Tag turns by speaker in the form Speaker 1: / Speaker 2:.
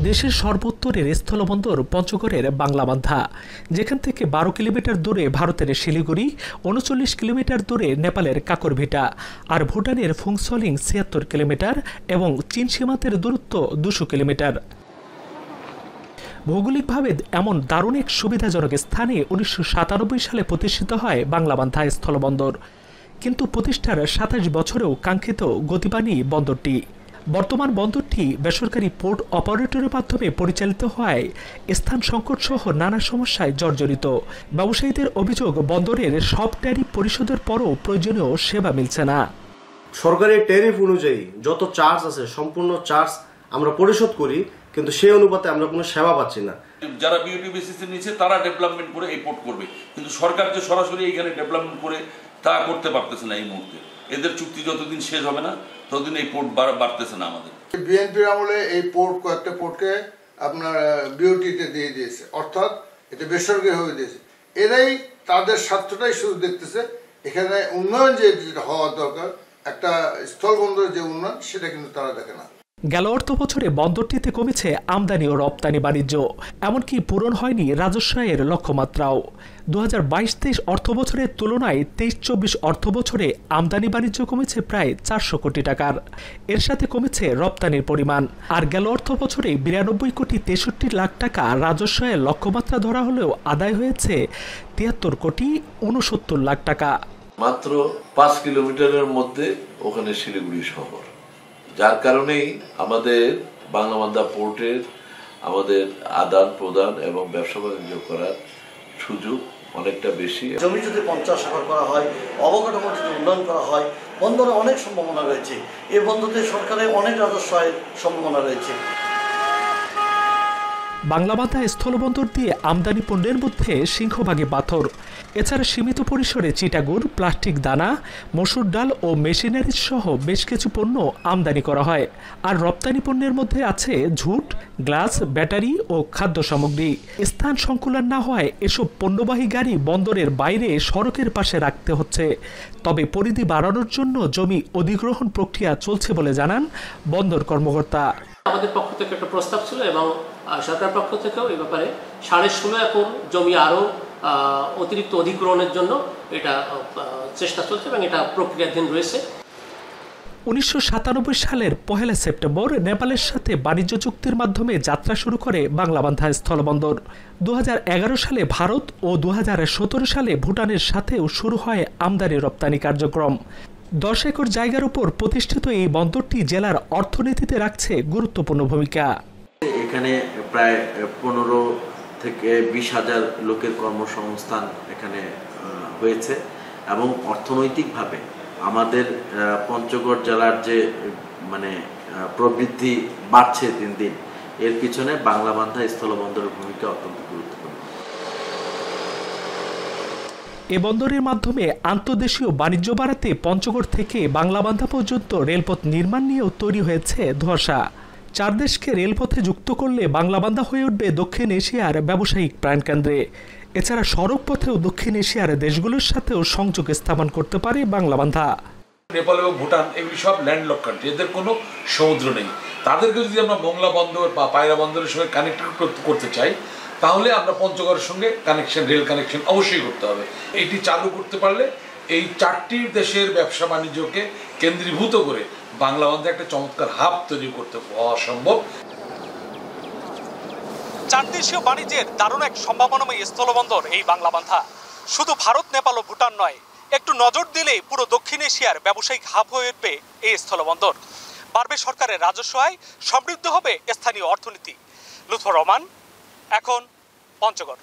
Speaker 1: দেশের সর্বোত্তরের স্থলবন্দর পঞ্চগড়ের বাংলাবান্ধা, যেখান থেকে 12 কিলোমিটার দূরে ভারতের শিলিগুড়ি, 39 কিলোমিটার দূরে নেপালের কাকরভিটা, আর ভুটানের ফুংসলিং 76 কিলোমিটার এবং চীন সীমান্তের দূরত্ব 200 কিলোমিটার। ভৌগোলিকভাবে এমন দারুণ এক সুবিধাজনক স্থানে 1997 সালে প্রতিষ্ঠিত হয় বাংলাবান্ধা স্থলবন্দর, কিন্তু প্রতিষ্ঠার 27 বছরেও কাঙ্ক্ষিত গতি পায়নি বন্দরটি। বর্তমান বন্দরটি বেসরকারি পোর্ট অপারেটরের মাধ্যমে পরিচালিত হওয়ায় স্থান সংকট সহ নানা সমস্যায় জর্জরিত। ব্যবসায়ীদের অভিযোগ, বন্দরের সব ট্যারিফ পরিশোধের পরও প্রয়োজনীয় সেবা মিলছে না।
Speaker 2: সরকারি ট্যারিফ অনুযায়ী যত চার্জ আছে সম্পূর্ণ চার্জ আমরা পরিশোধ করি, কিন্তু সেই অনুপাতে আমরা কোনো সেবা পাচ্ছি না।
Speaker 3: যারা বিউটি বেসিসে নিচ্ছে তারা ডেভেলপমেন্ট করে এই পোর্ট করবে, কিন্তু সরকার যে সরাসরি এইখানে ডেভেলপমেন্ট করে তা করতে পারতেছে না এই মুহূর্তে। এদের চুক্তি যতদিন শেষ হবে না ততদিন এই পোর্ট বাড়তেছে না আমাদের।
Speaker 4: বিএনপির আমলে এই পোর্ট কয়েকটা পোর্টকে আপনার বিউটিতে দিয়ে দিয়েছে, অর্থাৎ এটা বেসরকারি হয়ে দিয়েছে। এরাই তাদের স্বার্থটাই শুধু দেখতেছে, এখানে উন্নয়ন যেটা হওয়া দরকার, একটা স্থলবন্দরের যে উন্নয়ন সেটা কিন্তু তারা দেখে না।
Speaker 1: গেল অর্থ বছরে বন্দরটিতে কমেছে আমদানি ও রপ্তানি বাণিজ্য, এমনকি পূরণ হয়নি রাজস্ব আয়ের লক্ষ্যমাত্রাও। 2022-23 অর্থ বছরের তুলনায় 23-24 অর্থ বছরে আমদানি বাণিজ্য কমেছে প্রায় 400 কোটি টাকার। এর সাথে কমেছে রপ্তানির পরিমাণ। আর গেল অর্থ বছরে 92 কোটি 63 লাখ টাকা রাজস্ব আয়ের লক্ষ্যমাত্রা ধরা হলেও আদায় হয়েছে 73 কোটি 69 লাখ টাকা।
Speaker 5: মাত্র 5 কিলোমিটারের মধ্যে ওখানে শিলিগুড়ি শহর, যার কারণেই আমাদের বাংলাবান্ধা পোর্টের আমাদের আদান প্রদান এবং ব্যবসা বাণিজ্য করার সুযোগ অনেকটা বেশি।
Speaker 6: জমি যদি 50 একর করা হয়, অবকাঠামো যদি উন্নয়ন করা হয়, বন্দরে অনেক সম্ভাবনা রয়েছে। এই বন্দরে সরকারের অনেক রাজস্ব আয়ের সম্ভাবনা রয়েছে।
Speaker 1: বাংলাবান্ধা স্থলবন্দর দিয়ে আমদানি পণ্যের মধ্যে সিংহভাগে পাথর, এছাড়া সীমিত পরিসরে চিটাগুড়, প্লাস্টিক দানা, মসুর ডাল ও মেশিনারি সহ বেশ কিছু পণ্য আমদানি করা হয়। আর রপ্তানি পণ্যের মধ্যে আছে ঝুট, গ্লাস, ব্যাটারি ও খাদ্য সামগ্রী। স্থান সংকুলান না হওয়ায় এসব পণ্যবাহী গাড়ি বন্দরের বাইরে সড়কের পাশে রাখতে হচ্ছে। তবে পরিধি বাড়ানোর জন্য জমি অধিগ্রহণ প্রক্রিয়া চলছে বলে জানান বন্দর কর্মকর্তা।
Speaker 7: আমাদের পক্ষ থেকে একটা প্রস্তাব ছিল এবং সরকার পক্ষ থেকেও এই ব্যাপারে 16.5 একর জমি আরও অতিরিক্ত অধিগ্রহণের জন্য এটা চেষ্টা চলছে এবং এটা প্রক্রিয়াধীন রয়েছে।
Speaker 1: 1997 সালের 1 সেপ্টেম্বর নেপালের সাথে বাণিজ্য চুক্তির মাধ্যমে যাত্রা শুরু করে বাংলাবান্ধা স্থলবন্দর। 2011 সালে ভারত ও 2017 সালে ভুটানের সাথেও শুরু হয় আমদানি রপ্তানি কার্যক্রম। 10 একর জায়গার উপর প্রতিষ্ঠিত এই বন্দরটি জেলার অর্থনীতিতে রাখছে গুরুত্বপূর্ণ ভূমিকা।
Speaker 8: এখানে প্রায় 15 থেকে 20,000 লোকের কর্মসংস্থান এখানে হয়েছে এবং অর্থনৈতিকভাবে আমাদের পঞ্চগড় জেলার যে প্রবৃদ্ধি বাড়ছে দিন দিন, এর পিছনে বাংলাবান্ধা স্থলবন্দরের ভূমিকা অত্যন্ত গুরুত্বপূর্ণ।
Speaker 1: এ বন্দরের মাধ্যমে আন্তর্দেশীয় বাণিজ্য বাড়াতে পঞ্চগড় থেকে বাংলাবান্ধা পর্যন্ত রেলপথ নির্মাণ নিয়েও তৈরি হয়েছে ধোঁয়াশা। 4 দেশকে রেলপথে যুক্ত করলে বাংলাবান্ধা হয়ে উঠবে দক্ষিণ এশিয়ার ব্যবসায়িক প্রাণকেন্দ্রে। এছাড়া সড়ক পথেও দক্ষিণ এশিয়ার দেশগুলোর সাথেও সংযোগ স্থাপন করতে পারে বাংলাবান্ধা।
Speaker 3: নেপাল এবং ভুটান এগুলি সব ল্যান্ডলক কান্ট্রি, এদের কোনো সমুদ্র নেই। তাদেরকে যদি আমরা মোংলা বন্দর বা পায়রা বন্দরের সঙ্গে কানেক্ট করতে চাই, তাহলে আমরা পঞ্চগড়ের সঙ্গে কানেকশন, রেল কানেকশন অবশ্যই করতে হবে। এটি চালু করতে পারলে এই 4টি দেশের ব্যবসা বাণিজ্যকে কেন্দ্রীভূত করে বাংলাবান্ধা একটা চমৎকার হাব তৈরি করতে হওয়া সম্ভব।
Speaker 1: 4 দেশীয় বাণিজ্যের দারুণ এক সম্ভাবনাময় স্থলবন্দর এই বাংলাবান্ধা। শুধু ভারত, নেপাল ও ভুটান নয়, একটু নজর দিলেই পুরো দক্ষিণ এশিয়ার ব্যবসায়িক হাব হয়ে উঠবে এই স্থলবন্দর। বাড়বে সরকারের রাজস্ব আয়, সমৃদ্ধ হবে স্থানীয় অর্থনীতি। লুৎফর রহমান, এখন পঞ্চগড়।